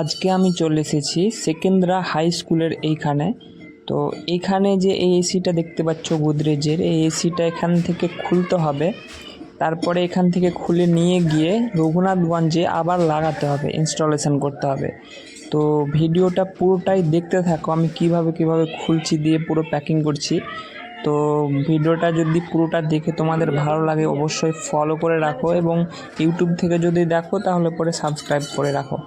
আজকে আমি চলে এসেছি সেকেন্দ্রা হাই স্কুলের এইখানে। তো এইখানে যে এই এসিটা দেখতে পাচ্ছ গোদরেজের, এই এসিটা এখান থেকে খুলতে হবে, তারপরে এখান থেকে খুলে নিয়ে গিয়ে রঘুনাথগঞ্জে আবার লাগাতে হবে, ইনস্টলেশন করতে হবে। তো ভিডিওটা পুরোটাই দেখতে থাকো, আমি কিভাবে খুলছি দিয়ে পুরো প্যাকিং করছি। তো ভিডিওটা যদি পুরোটা দেখে তোমাদের ভালো লাগে অবশ্যই ফলো করে রাখো, এবং ইউটিউব থেকে যদি দেখো তাহলে পরে সাবস্ক্রাইব করে রাখো।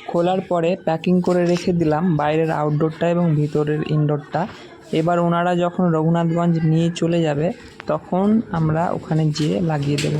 খোলার পরে প্যাকিং করে রেখে দিলাম বাইরের আউটডোরটা এবং ভিতরের ইনডোরটা। এবার ওনারা যখন রঘুনাথগঞ্জ নিয়ে চলে যাবে তখন আমরা ওখানে যেয়ে লাগিয়ে দেবো।